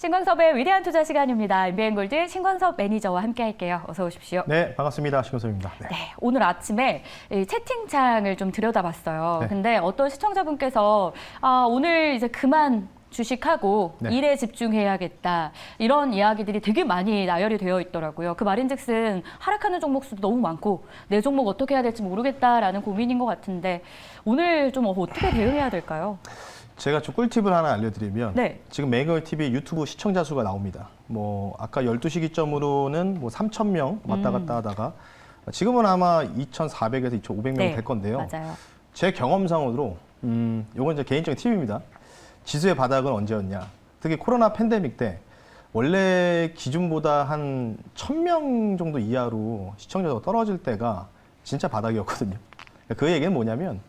신광섭의 위대한 투자 시간입니다. MBN골드 신광섭 매니저와 함께 할게요. 어서 오십시오. 네, 반갑습니다. 신광섭입니다. 네. 네, 오늘 아침에 이 채팅창을 좀 들여다봤어요. 네. 근데 어떤 시청자분께서 오늘 이제 그만 주식하고 네. 일에 집중해야겠다. 이런 이야기들이 되게 많이 나열이 되어 있더라고요. 그 말인즉슨 하락하는 종목 수도 너무 많고 내 종목 어떻게 해야 될지 모르겠다라는 고민인 것 같은데 오늘 좀 어떻게 대응해야 될까요? 제가 좀 꿀팁을 하나 알려드리면 네. 지금 매일TV 유튜브 시청자 수가 나옵니다. 뭐 아까 12시 기점으로는 뭐 3,000명 왔다 갔다 하다가 지금은 아마 2,400에서 2,500명 네, 될 건데요. 맞아요. 제 경험상으로 이건 이제 개인적인 팁입니다. 지수의 바닥은 언제였냐? 특히 코로나 팬데믹 때 원래 기준보다 한 1,000명 정도 이하로 시청자가 떨어질 때가 진짜 바닥이었거든요. 그 얘기는 뭐냐면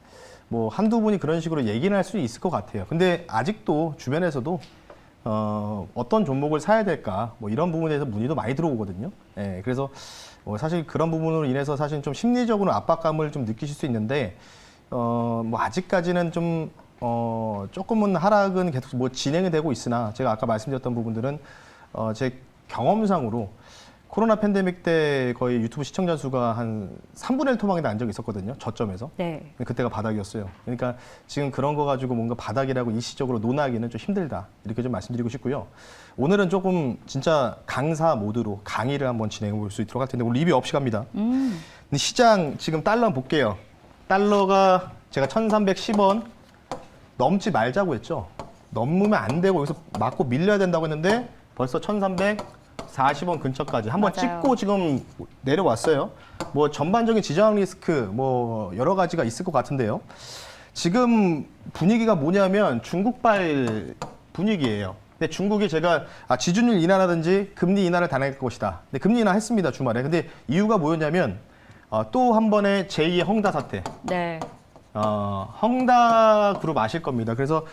뭐 한두 분이 그런 식으로 얘기는 할 수 있을 것 같아요. 근데 아직도 주변에서도 어떤 종목을 사야 될까 뭐 이런 부분에 대해서 문의도 많이 들어오거든요. 예, 그래서 사실 그런 부분으로 인해서 사실 좀 심리적으로 압박감을 좀 느끼실 수 있는데 뭐 아직까지는 좀 조금은 하락은 계속 뭐 진행이 되고 있으나 제가 아까 말씀드렸던 부분들은 제 경험상으로 코로나 팬데믹 때 거의 유튜브 시청자 수가 한 3분의 1 토막이 난 적이 있었거든요. 저점에서. 네. 그때가 바닥이었어요. 그러니까 지금 그런 거 가지고 뭔가 바닥이라고 일시적으로 논하기는 좀 힘들다. 이렇게 좀 말씀드리고 싶고요. 오늘은 조금 진짜 강사 모드로 강의를 한번 진행해 볼 수 있도록 할 텐데 오늘 리뷰 없이 갑니다. 근데 시장 지금 달러 볼게요. 달러가 제가 1,310원 넘지 말자고 했죠. 넘으면 안 되고 여기서 맞고 밀려야 된다고 했는데 벌써 1,340원 근처까지 한번 맞아요. 찍고 지금 내려왔어요. 뭐 전반적인 지정 리스크 뭐 여러 가지가 있을 것 같은데요. 지금 분위기가 뭐냐면 중국발 분위기예요. 근데 중국이 제가 지준율 인하라든지 금리 인하를 단행할 것이다. 근데 금리 인하 했습니다, 주말에. 근데 이유가 뭐였냐면 또 한 번의 제2의 헝다 사태. 네. 헝다 그룹 아실 겁니다. 그래서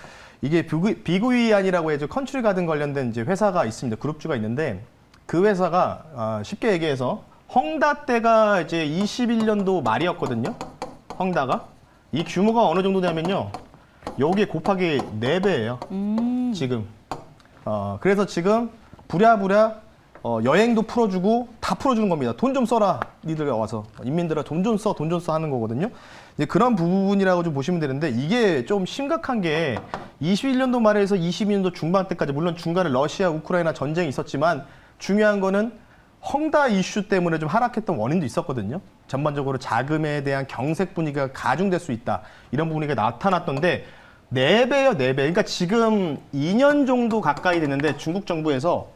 이게 비구이안이라고 해서 컨트리 가든 관련된 이제 회사가 있습니다. 그룹주가 있는데 그 회사가 쉽게 얘기해서 헝다 때가 이제 21년도 말이었거든요. 헝다가 이 규모가 어느 정도냐면요. 여기에 곱하기 4배예요. 지금. 그래서 지금 부랴부랴 여행도 풀어주고 다 풀어주는 겁니다. 돈 좀 써라, 니들 와서. 인민들아 돈 좀 써, 돈 좀 써 하는 거거든요. 이제 그런 부분이라고 좀 보시면 되는데 이게 좀 심각한 게 21년도 말에서 22년도 중반 때까지 물론 중간에 러시아, 우크라이나 전쟁이 있었지만 중요한 거는 헝다 이슈 때문에 좀 하락했던 원인도 있었거든요. 전반적으로 자금에 대한 경색 분위기가 가중될 수 있다. 이런 분위기가 나타났던데 4배요, 4배. 그러니까 지금 2년 정도 가까이 됐는데 중국 정부에서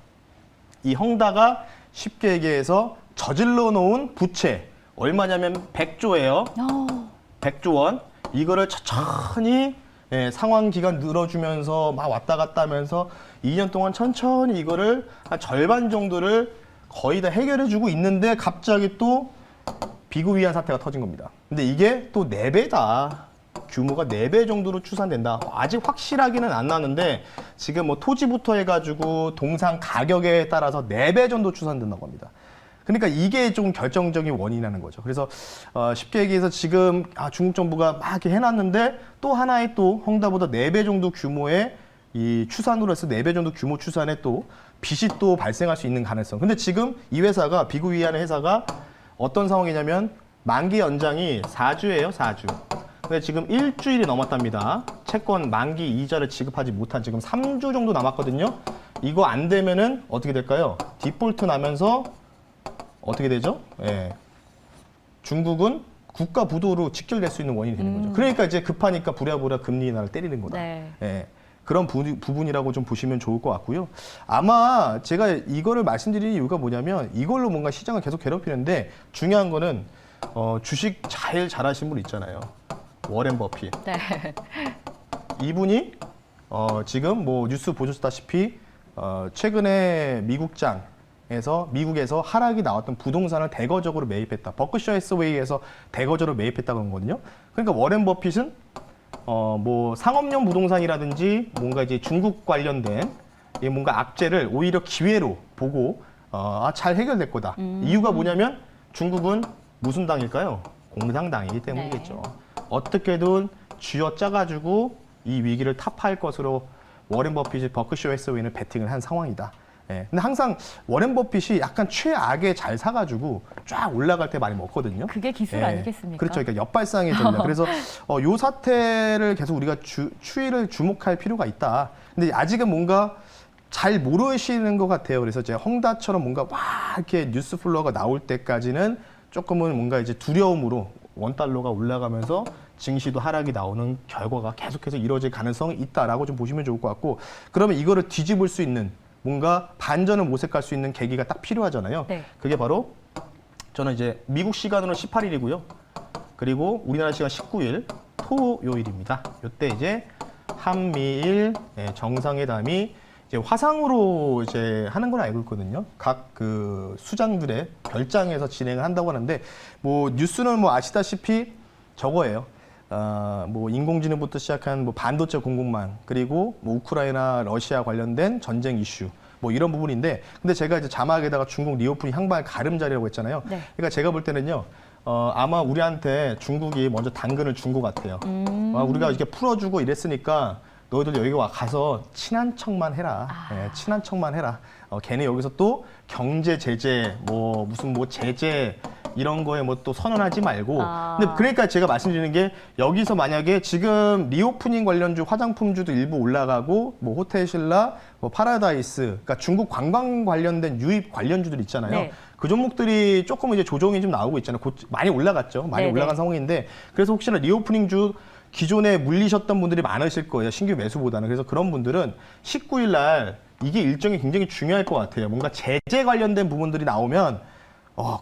이 헝다가 쉽게 얘기해서 저질러 놓은 부채 얼마냐면 100조예요. 100조 원. 이거를 천천히 상환 기간 늘어주면서 막 왔다 갔다 하면서 2년 동안 천천히 이거를 한 절반 정도를 거의 다 해결해주고 있는데 갑자기 또 비구위안 사태가 터진 겁니다. 근데 이게 또 4배다. 규모가 4배 정도로 추산된다. 아직 확실하기는 안 나는데 지금 뭐 토지부터 해가지고 동산 가격에 따라서 4배 정도 추산된다고 합니다. 그러니까 이게 좀 결정적인 원인이라는 거죠. 그래서 쉽게 얘기해서 지금 중국 정부가 막 이렇게 해놨는데 또 하나의 또 헝다보다 4배 정도 규모의 이 추산으로 해서 4배 정도 규모 추산에 또 빚이 또 발생할 수 있는 가능성. 근데 지금 이 회사가 비구이안의 회사가 어떤 상황이냐면 만기 연장이 4주예요, 4주. 근데 지금 일주일이 넘었답니다. 채권 만기 이자를 지급하지 못한 지금 3주 정도 남았거든요. 이거 안 되면은 어떻게 될까요? 디폴트 나면서 어떻게 되죠? 예. 중국은 국가 부도로 직결될 수 있는 원인이 되는 거죠. 그러니까 이제 급하니까 부랴부랴 금리 인하를 때리는 거다. 네. 예. 그런 부분이라고 좀 보시면 좋을 것 같고요. 아마 제가 이거를 말씀드리는 이유가 뭐냐면 이걸로 뭔가 시장을 계속 괴롭히는데 중요한 거는 주식 제일 잘하신 분 있잖아요. 워렌 버핏. 네. 이분이 지금 뭐 뉴스 보셨다시피 최근에 미국에서 하락이 나왔던 부동산을 대거적으로 매입했다. 버크셔 해서웨이에서 대거적으로 매입했다고 한 거거든요. 그러니까 워렌 버핏은 뭐 상업용 부동산이라든지 뭔가 이제 중국 관련된 뭔가 악재를 오히려 기회로 보고 잘 해결될 거다. 이유가 뭐냐면 중국은 무슨 당일까요? 공산당이기 때문이겠죠. 네. 어떻게든 쥐어짜가지고 이 위기를 타파할 것으로 워렌 버핏이 버크셔 해서웨이를 베팅을 한 상황이다. 예. 근데 항상 워렌 버핏이 약간 최악에 잘 사가지고 쫙 올라갈 때 많이 먹거든요. 그게 기술 예. 아니겠습니까? 그렇죠. 그러니까 역발상의 전략. 그래서 요 사태를 계속 우리가 추이를 주목할 필요가 있다. 근데 아직은 뭔가 잘 모르시는 것 같아요. 그래서 이제 헝다처럼 뭔가 와 이렇게 뉴스 플로어가 나올 때까지는 조금은 뭔가 이제 두려움으로 원달러가 올라가면서 증시도 하락이 나오는 결과가 계속해서 이루어질 가능성이 있다라고 좀 보시면 좋을 것 같고, 그러면 이거를 뒤집을 수 있는 뭔가 반전을 모색할 수 있는 계기가 딱 필요하잖아요. 네. 그게 바로 저는 이제 미국 시간으로 18일이고요. 그리고 우리나라 시간 19일 토요일입니다. 이때 이제 한미일 정상회담이 이제 화상으로 이제 하는 걸 알고 있거든요. 각 그 수장들의 별장에서 진행을 한다고 하는데, 뭐 뉴스는 뭐 아시다시피 저거예요. 뭐 인공지능부터 시작한 뭐 반도체 공급망, 그리고 뭐 우크라이나 러시아 관련된 전쟁 이슈, 뭐 이런 부분인데, 근데 제가 이제 자막에다가 중국 리오프닝 향방의 가름자리라고 했잖아요. 네. 그러니까 제가 볼 때는요. 아마 우리한테 중국이 먼저 당근을 준 것 같아요. 우리가 이렇게 풀어주고 이랬으니까 너희들 여기 와 가서 친한 척만 해라. 예, 친한 척만 해라. 걔네 여기서 또 경제 제재, 뭐 무슨 뭐 제재 이런 거에 뭐 또 선언하지 말고. 근데 그러니까 제가 말씀드리는 게, 여기서 만약에 지금 리오프닝 관련주 화장품주도 일부 올라가고, 뭐 호텔신라, 뭐 파라다이스, 그러니까 중국 관광 관련된 유입 관련주들 있잖아요. 네. 그 종목들이 조금 이제 조정이 좀 나오고 있잖아요. 많이 올라갔죠. 많이 네네. 올라간 상황인데, 그래서 혹시나 리오프닝주 기존에 물리셨던 분들이 많으실 거예요. 신규 매수보다는. 그래서 그런 분들은 19일 날 이게 일정이 굉장히 중요할 것 같아요. 뭔가 제재 관련된 부분들이 나오면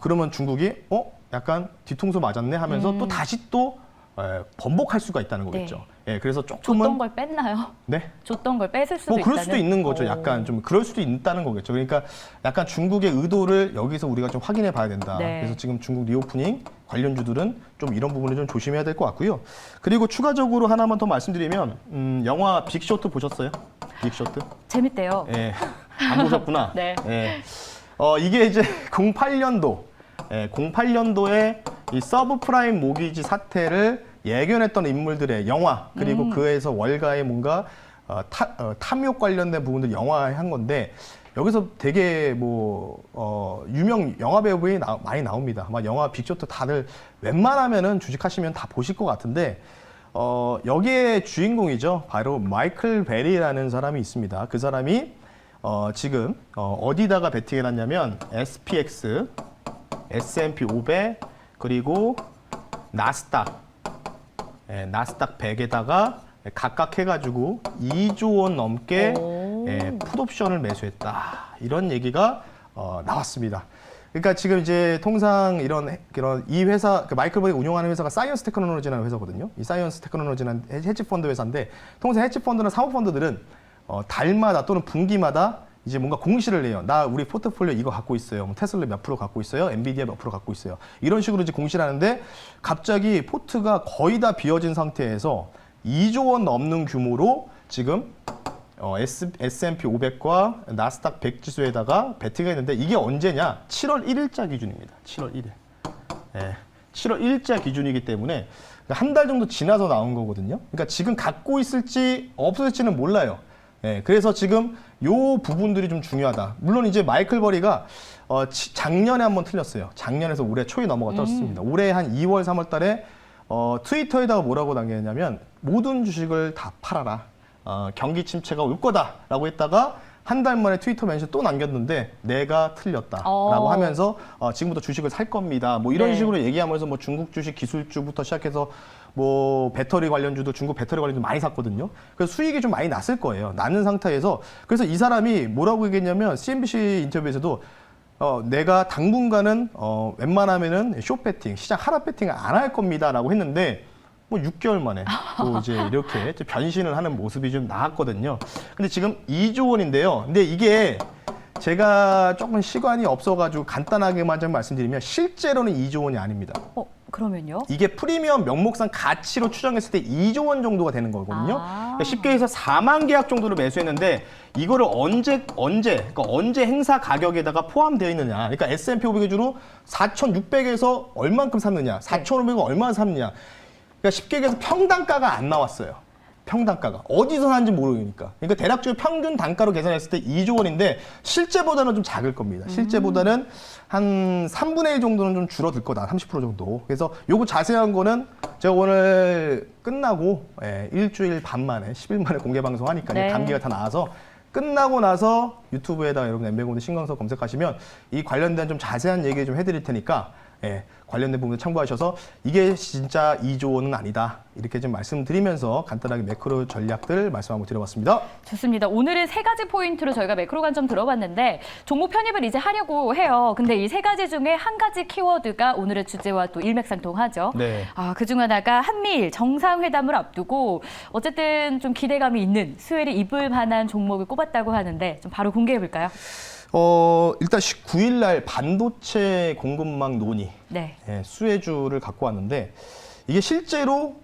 그러면 중국이 약간 뒤통수 맞았네 하면서 또 다시 또 번복할 수가 있다는 거겠죠. 예, 그래서 조금은 줬던 걸 뺐나요? 네. 줬던 걸 뺏을 수도 뭐 있다는. 그럴 수도 있는 거죠. 약간 좀 그럴 수도 있다는 거겠죠. 그러니까 약간 중국의 의도를 여기서 우리가 좀 확인해 봐야 된다. 네. 그래서 지금 중국 리오프닝 관련주들은 좀 이런 부분을 좀 조심해야 될 것 같고요. 그리고 추가적으로 하나만 더 말씀드리면 영화 빅쇼트 보셨어요? 빅쇼트? 재밌대요. 예. 안 보셨구나. 네. 예. 이게 이제 08년도에 이 서브프라임 모기지 사태를 예견했던 인물들의 영화, 그리고 그에서 월가의 뭔가 탐욕 관련된 부분들 영화한 건데, 여기서 되게 뭐 유명 영화 배우분이 많이 나옵니다. 아마 영화 빅쇼트 다들 웬만하면은 주식하시면 다 보실 것 같은데, 여기에 주인공이죠. 바로 마이클 베리라는 사람이 있습니다. 그 사람이 지금 어디다가 베팅해놨냐면 SPX, S&P 500, 그리고 나스닥 100에다가 각각 해가지고 2조 원 넘게 풋옵션을 매수했다. 이런 얘기가 나왔습니다. 그러니까 지금 이제 통상 이런 이 회사, 그 마이클 버리 운영하는 회사가 사이언스 테크놀로지라는 회사거든요. 이 사이언스 테크놀로지는 헤지펀드 회사인데, 통상 헤지펀드나 사모펀드들은 달마다 또는 분기마다 이제 뭔가 공시를 내요. 우리 포트폴리오 이거 갖고 있어요. 뭐 테슬라 몇 프로 갖고 있어요. 엔비디아 몇 프로 갖고 있어요. 이런 식으로 이제 공시를 하는데, 갑자기 포트가 거의 다 비어진 상태에서 2조 원 넘는 규모로 지금 S&P 500과 나스닥 100 지수에다가 베팅을 했는데, 이게 언제냐? 7월 1일자 기준입니다. 7월 1일. 7월 1일자 기준이기 때문에 한 달 정도 지나서 나온 거거든요. 그러니까 지금 갖고 있을지 없을지는 몰라요. 그래서 지금 요 부분들이 좀 중요하다. 물론 이제 마이클 버리가 작년에 한번 틀렸어요. 작년에서 올해 초에 넘어가 떨어졌습니다. 올해 한 2월, 3월 달에 트위터에다가 뭐라고 남겼냐면, 모든 주식을 다 팔아라. 경기 침체가 올 거다라고 했다가 한 달 만에 트위터 멘션 또 남겼는데, 내가 틀렸다라고 하면서 지금부터 주식을 살 겁니다. 뭐 이런 식으로 얘기하면서 뭐 중국 주식 기술주부터 시작해서 뭐 배터리 관련주도, 중국 배터리 관련주 많이 샀거든요. 그래서 수익이 좀 많이 났을 거예요. 나는 상태에서. 그래서 이 사람이 뭐라고 얘기했냐면, CNBC 인터뷰에서도 내가 당분간은 웬만하면은 숏배팅, 시장 하락 배팅을 안 할 겁니다라고 했는데, 뭐 6개월 만에 또 이제 이렇게 변신을 하는 모습이 좀 나왔거든요. 근데 지금 2조 원인데요. 근데 이게 제가 조금 시간이 없어가지고 간단하게만 좀 말씀드리면, 실제로는 2조 원이 아닙니다. 그러면요? 이게 프리미엄 명목상 가치로 추정했을 때 2조 원 정도가 되는 거거든요. 그러니까 쉽게 해서 4만 계약 정도를 매수했는데, 이거를 언제 행사 가격에다가 포함되어 있느냐. 그러니까 S&P 500 기준으로 4,600에서 얼만큼 샀느냐, 4,500은 얼마나 샀느냐. 그러니까 쉽게 얘기해서 평단가가 안 나왔어요. 평단가가 어디서 사는지 모르니까. 그러니까 대략적으로 평균 단가로 계산했을 때 2조 원인데 실제보다는 좀 작을 겁니다. 실제보다는 한 3분의 1 정도는 좀 줄어들 거다. 30% 정도. 그래서 요거 자세한 거는 제가 오늘 끝나고 일주일 반 만에 10일 만에 공개 방송하니까 네. 감기가 다 나와서 끝나고 나서 유튜브에다가 여러분 엠베고드 신광석 검색하시면 이 관련된 좀 자세한 얘기 좀 해드릴 테니까 관련된 부분을 참고하셔서 이게 진짜 2조 원은 아니다. 이렇게 좀 말씀드리면서 간단하게 매크로 전략들 말씀 한번 드려봤습니다. 좋습니다. 오늘은 세 가지 포인트로 저희가 매크로 관점 들어봤는데 종목 편입을 이제 하려고 해요. 근데 이 세 가지 중에 한 가지 키워드가 오늘의 주제와 또 일맥상통하죠. 네. 그중 하나가 한미일 정상회담을 앞두고 어쨌든 좀 기대감이 있는 수혜를 입을 만한 종목을 꼽았다고 하는데 좀 바로 공개해 볼까요? 일단 19일 날 반도체 공급망 논의 네. 수혜주를 갖고 왔는데 이게 실제로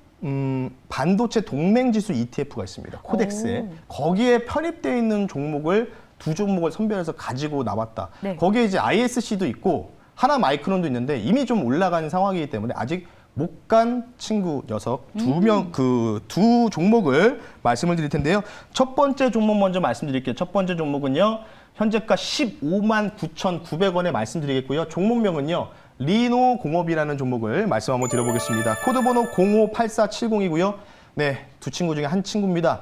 반도체 동맹지수 ETF가 있습니다. 코덱스에. 거기에 편입되어 있는 종목을 두 종목을 선별해서 가지고 나왔다. 네. 거기에 이제 ISC도 있고 하나 마이크론도 있는데 이미 좀 올라간 상황이기 때문에 아직 못 간 친구 녀석 두 종목을 말씀을 드릴 텐데요. 첫 번째 종목 먼저 말씀드릴게요. 첫 번째 종목은요. 현재가 15만 9,900원에 말씀드리겠고요. 종목명은요. 리노공업이라는 종목을 말씀 한번 드려보겠습니다. 코드번호 058470이고요. 네, 두 친구 중에 한 친구입니다.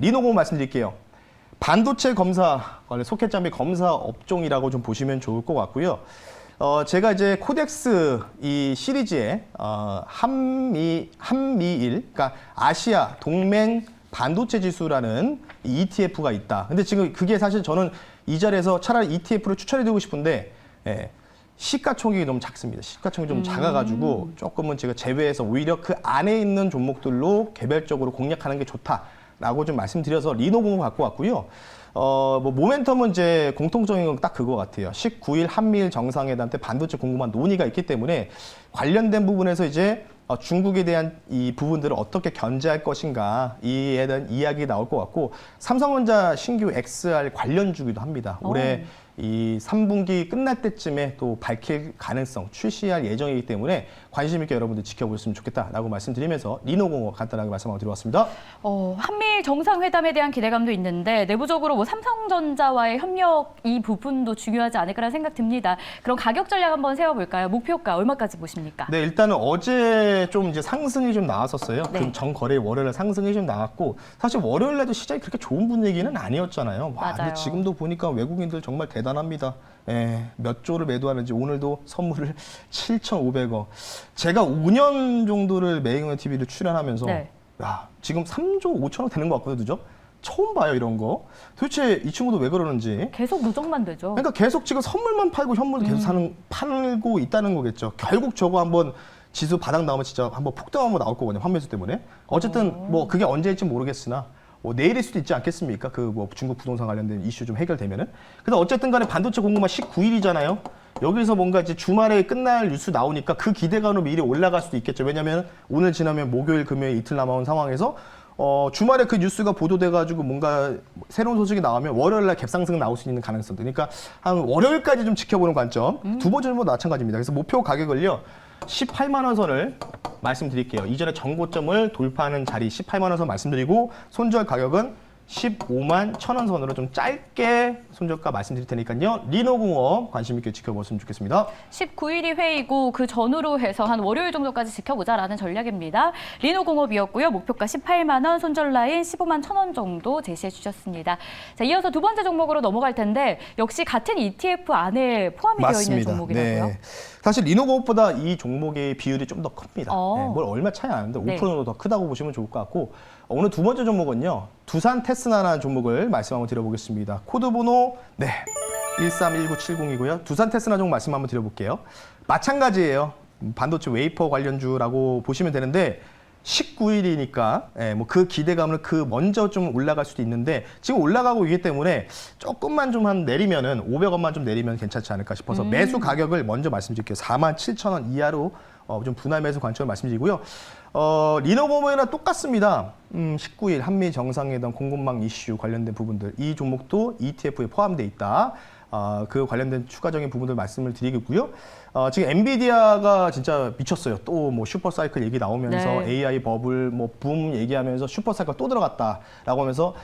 리노공업 말씀드릴게요. 반도체 검사, 원래 소켓 장비 검사 업종이라고 좀 보시면 좋을 것 같고요. 제가 이제 코덱스 이 시리즈에 한미일, 그러니까 아시아 동맹 반도체 지수라는 ETF가 있다. 근데 지금 그게 사실 저는 이 자리에서 차라리 ETF를 추천해드리고 싶은데 시가총액이 너무 작습니다. 시가총액이 좀 작아가지고 조금은 제가 제외해서 오히려 그 안에 있는 종목들로 개별적으로 공략하는 게 좋다라고 좀 말씀드려서 리노공을 갖고 왔고요. 모멘텀은 이제 공통적인 건 딱 그거 같아요. 19일 한미일 정상회담 때 반도체 공급망 논의가 있기 때문에 관련된 부분에서 이제 중국에 대한 이 부분들을 어떻게 견제할 것인가 이에 대한 이야기 나올 것 같고 삼성전자 신규 XR 관련주기도 합니다. 올해 이 3분기 끝날 때쯤에 또 밝힐 가능성, 출시할 예정이기 때문에 관심 있게 여러분들 지켜보셨으면 좋겠다라고 말씀드리면서 리노공업 간단하게 말씀하고 드려봤습니다. 한미일 정상회담에 대한 기대감도 있는데 내부적으로 뭐 삼성전자와의 협력 이 부분도 중요하지 않을까라는 생각 듭니다. 그럼 가격 전략 한번 세워볼까요? 목표가 얼마까지 보십니까? 네, 일단은 어제 좀 이제 상승이 좀 나왔었어요. 네. 그 전거래 월요일에 상승이 좀 나왔고 사실 월요일에도 시장이 그렇게 좋은 분위기는 아니었잖아요. 와, 맞아요. 근데 지금도 보니까 외국인들 정말 대단합니다. 몇 조를 매도하는지 오늘도 선물을 7,500억. 제가 5년 정도를 매잉원 TV를 출연하면서 네. 야, 지금 3조 5천억 되는 것 같거든요. 그죠? 처음 봐요, 이런 거. 도대체 이 친구도 왜 그러는지. 계속 누적만 되죠. 그러니까 계속 지금 선물만 팔고 현물을 계속 팔고 있다는 거겠죠. 결국 저거 한번 지수 바닥 나오면 진짜 한번 폭등 한번 나올 거거든요. 환매수 때문에. 어쨌든 뭐 그게 언제일지 모르겠으나 내일일 수도 있지 않겠습니까? 그 뭐 중국 부동산 관련된 이슈 좀 해결되면은. 그래서 어쨌든 간에 반도체 공급망 19일이잖아요. 여기서 뭔가 이제 주말에 끝날 뉴스 나오니까 그 기대감으로 미리 올라갈 수도 있겠죠. 왜냐면 오늘 지나면 목요일, 금요일 이틀 남아온 상황에서 주말에 그 뉴스가 보도돼가지고 뭔가 새로운 소식이 나오면 월요일날 갭상승 나올 수 있는 가능성도. 그러니까 한 월요일까지 좀 지켜보는 관점. 두 번째는 뭐 마찬가지입니다. 그래서 목표 가격을요. 18만 원 선을 말씀드릴게요. 이전에 정고점을 돌파하는 자리 18만 원 선 말씀드리고 손절 가격은 15만 1,000원 선으로 좀 짧게 손절가 말씀드릴 테니까요. 리노공업 관심 있게 지켜보셨으면 좋겠습니다. 19일이 회의고 그 전후로 해서 한 월요일 정도까지 지켜보자라는 전략입니다. 리노공업이었고요. 목표가 18만 원, 손절 라인 15만 1,000원 정도 제시해 주셨습니다. 자, 이어서 두 번째 종목으로 넘어갈 텐데 역시 같은 ETF 안에 포함이 되어 있는 종목이라고요. 네. 사실 리노공업보다 이 종목의 비율이 좀 더 큽니다. 뭘 얼마 차이 안 나는데 5% 정도 더 크다고 보시면 좋을 것 같고 오늘 두 번째 종목은요. 두산 테스나라는 종목을 말씀 한번 드려보겠습니다. 코드번호 131970이고요. 두산 테스나 종목 말씀 한번 드려볼게요. 마찬가지예요. 반도체 웨이퍼 관련주라고 보시면 되는데 19일이니까 뭐 그 기대감을 그 먼저 좀 올라갈 수도 있는데 지금 올라가고 있기 때문에 조금만 좀 한 내리면은 500원만 좀 내리면 괜찮지 않을까 싶어서 매수 가격을 먼저 말씀드릴게요. 47,000원 이하로 좀 분할 매수 관점을 말씀드리고요. 리노공업이랑 똑같습니다. 19일 한미 정상회담 공급망 이슈 관련된 부분들 이 종목도 ETF에 포함되어 있다. 그 관련된 추가적인 부분들 말씀을 드리겠고요. 지금 엔비디아가 진짜 미쳤어요. 또 뭐 슈퍼사이클 얘기 나오면서 네. AI 버블 뭐 붐 얘기하면서 슈퍼사이클 또 들어갔다라고 하면서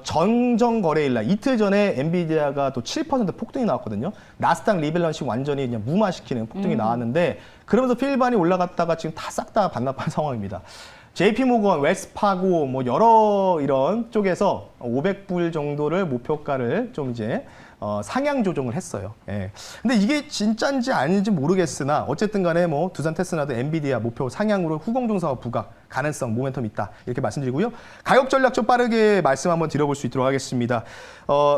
전정 거래일 날 이틀 전에 엔비디아가 또 7% 폭등이 나왔거든요. 나스닥 리밸런싱 완전히 그냥 무마시키는 폭등이 나왔는데 그러면서 필반이 올라갔다가 지금 다 싹 다 반납한 상황입니다. JP모건, 웰스파고 뭐 여러 이런 쪽에서 500불 정도를 목표가를 좀 이제 상향 조정을 했어요. 예. 근데 이게 진짜인지 아닌지 모르겠으나 어쨌든 간에 뭐 두산 테스나도 엔비디아 목표 상향으로 후공정사와 부각 가능성, 모멘텀 있다. 이렇게 말씀드리고요. 가격 전략 좀 빠르게 말씀 한번 드려볼 수 있도록 하겠습니다.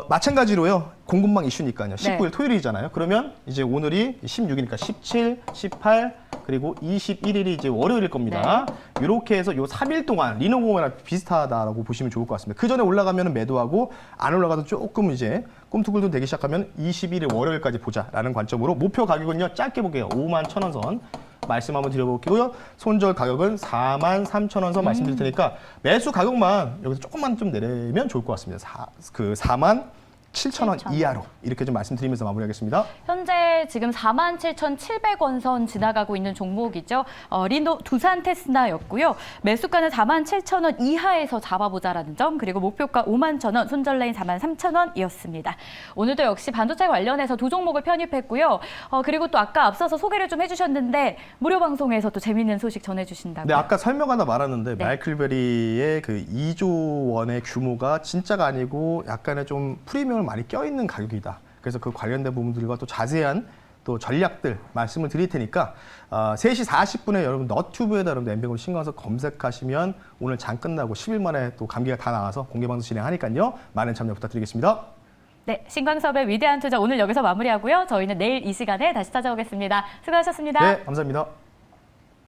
마찬가지로요. 공급망 이슈니까요. 19일 토요일이잖아요. 그러면 이제 오늘이 16이니까 17, 18, 그리고 21일이 이제 월요일일 겁니다. 이렇게 해서 요 3일 동안 리노공이랑 비슷하다라고 보시면 좋을 것 같습니다. 그 전에 올라가면 매도하고 안 올라가도 조금 이제 꿈틀꿈틀 되기 시작하면 21일 월요일까지 보자라는 관점으로 목표 가격은요. 짧게 볼게요. 51,000원 선. 말씀 한번 드려볼게요. 손절 가격은 43,000원 선 말씀드릴 테니까 매수 가격만 여기서 조금만 좀 내리면 좋을 것 같습니다. 47,000원 이하로 이렇게 좀 말씀드리면서 마무리하겠습니다. 현재 지금 47,700원 선 지나가고 있는 종목이죠. 두산 테스나였고요. 매수가는 47,000원 이하에서 잡아보자라는 점, 그리고 목표가 51,000원, 손절 라인 43,000원이었습니다. 오늘도 역시 반도체 관련해서 두 종목을 편입했고요. 그리고 또 아까 앞서서 소개를 좀 해주셨는데 무료 방송에서 또 재미있는 소식 전해주신다고요. 네, 아까 설명 하나 말았는데 네. 마이클베리의 그 2조 원의 규모가 진짜가 아니고 약간의 좀 프리미엄을 많이 껴있는 가격이다. 그래서 그 관련된 부분들과 또 자세한 또 전략들 말씀을 드릴 테니까 3시 40분에 여러분 너튜브에다 여러분 엠뱅으로 신청해서 검색하시면 오늘 장 끝나고 10일 만에 또 감기가 다 나와서 공개방송 진행하니까요. 많은 참여 부탁드리겠습니다. 네, 신광섭의 위대한 투자 오늘 여기서 마무리하고요. 저희는 내일 이 시간에 다시 찾아오겠습니다. 수고하셨습니다. 네, 감사합니다.